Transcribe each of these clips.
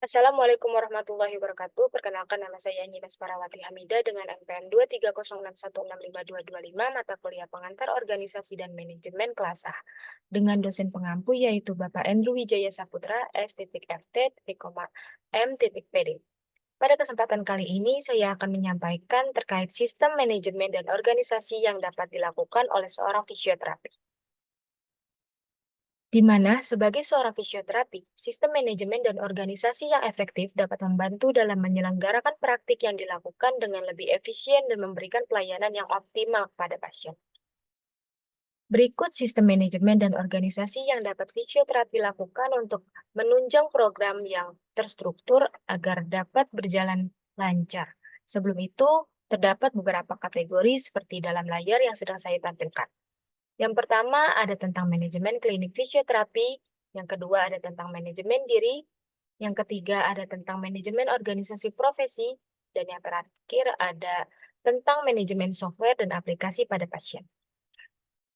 Assalamualaikum warahmatullahi wabarakatuh. Perkenalkan nama saya Anjina Sparawati Hamida dengan NPM 230616525 mata kuliah pengantar organisasi dan manajemen kelas A dengan dosen pengampu yaitu Bapak Andrew Wijaya Saputra S.FT.M.PD. Pada kesempatan kali ini saya akan menyampaikan terkait sistem manajemen dan organisasi yang dapat dilakukan oleh seorang fisioterapi. Di mana sebagai seorang fisioterapi, sistem manajemen dan organisasi yang efektif dapat membantu dalam menyelenggarakan praktik yang dilakukan dengan lebih efisien dan memberikan pelayanan yang optimal kepada pasien. Berikut sistem manajemen dan organisasi yang dapat fisioterapi lakukan untuk menunjang program yang terstruktur agar dapat berjalan lancar. Sebelum itu, terdapat beberapa kategori seperti dalam layar yang sedang saya tampilkan. Yang pertama ada tentang manajemen klinik fisioterapi, yang kedua ada tentang manajemen diri, yang ketiga ada tentang manajemen organisasi profesi, dan yang terakhir ada tentang manajemen software dan aplikasi pada pasien.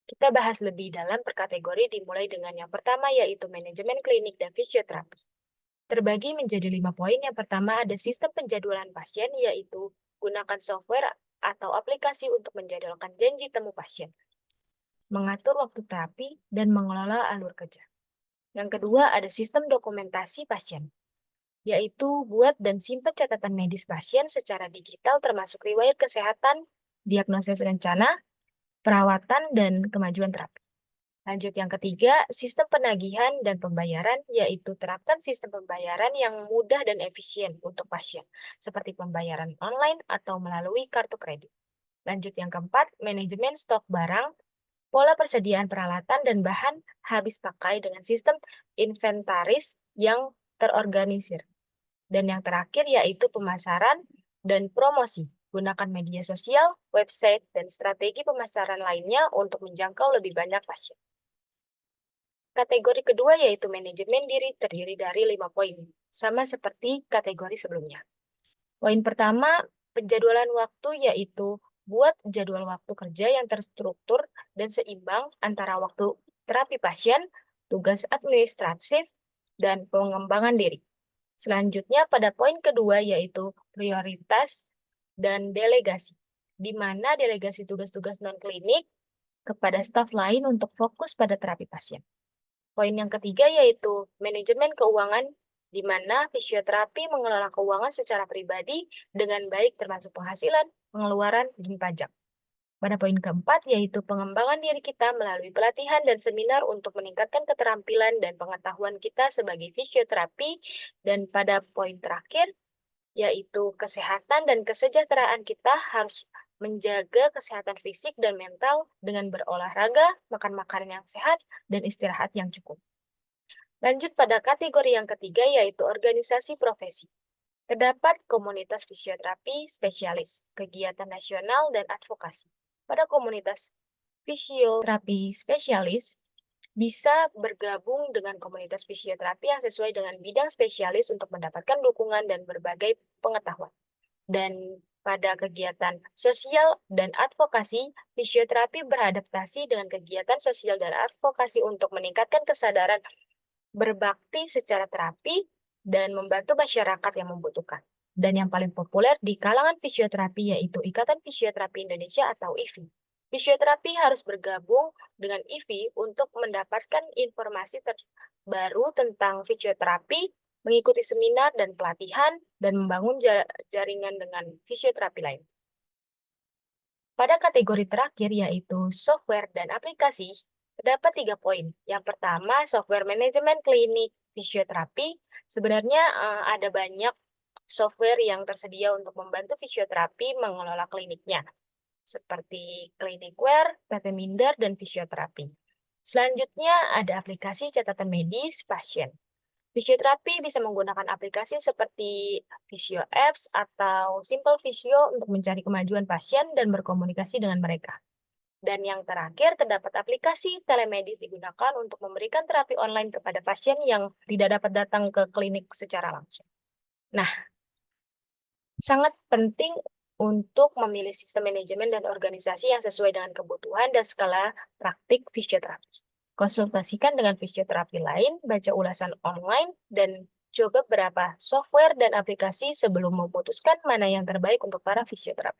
Kita bahas lebih dalam per kategori dimulai dengan yang pertama yaitu manajemen klinik dan fisioterapi. Terbagi menjadi 5 poin. Yang pertama ada sistem penjadwalan pasien yaitu gunakan software atau aplikasi untuk menjadwalkan janji temu pasien, mengatur waktu terapi, dan mengelola alur kerja. Yang kedua, ada sistem dokumentasi pasien, yaitu buat dan simpan catatan medis pasien secara digital termasuk riwayat kesehatan, diagnosis rencana, perawatan, dan kemajuan terapi. Lanjut yang ketiga, sistem penagihan dan pembayaran, yaitu terapkan sistem pembayaran yang mudah dan efisien untuk pasien, seperti pembayaran online atau melalui kartu kredit. Lanjut yang keempat, manajemen stok barang, pola persediaan peralatan dan bahan habis pakai dengan sistem inventaris yang terorganisir. Dan yang terakhir yaitu pemasaran dan promosi. Gunakan media sosial, website, dan strategi pemasaran lainnya untuk menjangkau lebih banyak pasien. Kategori kedua yaitu manajemen diri terdiri dari 5 poin, sama seperti kategori sebelumnya. Poin pertama, penjadwalan waktu yaitu buat jadwal waktu kerja yang terstruktur dan seimbang antara waktu terapi pasien, tugas administratif, dan pengembangan diri. Selanjutnya pada poin kedua yaitu prioritas dan delegasi, di mana delegasi tugas-tugas non-klinik kepada staf lain untuk fokus pada terapi pasien. Poin yang ketiga yaitu manajemen keuangan, di mana fisioterapi mengelola keuangan secara pribadi dengan baik termasuk penghasilan, pengeluaran, dan pajak. Pada poin keempat yaitu pengembangan diri kita melalui pelatihan dan seminar untuk meningkatkan keterampilan dan pengetahuan kita sebagai fisioterapi. Dan pada poin terakhir yaitu kesehatan dan kesejahteraan kita harus menjaga kesehatan fisik dan mental dengan berolahraga, makan makanan yang sehat, dan istirahat yang cukup. Lanjut pada kategori yang ketiga yaitu organisasi profesi. Terdapat komunitas fisioterapi spesialis, kegiatan nasional, dan advokasi. Pada komunitas fisioterapi spesialis, bisa bergabung dengan komunitas fisioterapi yang sesuai dengan bidang spesialis untuk mendapatkan dukungan dan berbagai pengetahuan. Dan pada kegiatan sosial dan advokasi, fisioterapi beradaptasi dengan kegiatan sosial dan advokasi untuk meningkatkan kesadaran berbakti secara terapi dan membantu masyarakat yang membutuhkan. Dan yang paling populer di kalangan fisioterapi yaitu Ikatan Fisioterapi Indonesia atau IFI. Fisioterapi harus bergabung dengan IFI untuk mendapatkan informasi terbaru tentang fisioterapi, mengikuti seminar dan pelatihan, dan membangun jaringan dengan fisioterapi lain. Pada kategori terakhir yaitu software dan aplikasi, terdapat 3 poin. Yang pertama, software manajemen klinik fisioterapi. Sebenarnya ada banyak software yang tersedia untuk membantu fisioterapi mengelola kliniknya, seperti Clinicware, PT Minder, dan Fisioterapi. Selanjutnya ada aplikasi catatan medis pasien. Fisioterapi bisa menggunakan aplikasi seperti Visio Apps atau Simple Visio untuk mencari kemajuan pasien dan berkomunikasi dengan mereka. Dan yang terakhir, terdapat aplikasi telemedis digunakan untuk memberikan terapi online kepada pasien yang tidak dapat datang ke klinik secara langsung. Nah, sangat penting untuk memilih sistem manajemen dan organisasi yang sesuai dengan kebutuhan dan skala praktik fisioterapi. Konsultasikan dengan fisioterapi lain, baca ulasan online, dan coba beberapa software dan aplikasi sebelum memutuskan mana yang terbaik untuk para fisioterapis.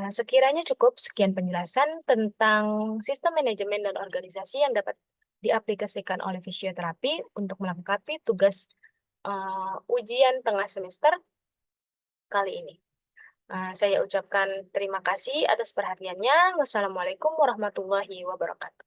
Sekiranya cukup sekian penjelasan tentang sistem manajemen dan organisasi yang dapat diaplikasikan oleh fisioterapi untuk melengkapi tugas ujian tengah semester kali ini. Saya ucapkan terima kasih atas perhatiannya. Wassalamualaikum warahmatullahi wabarakatuh.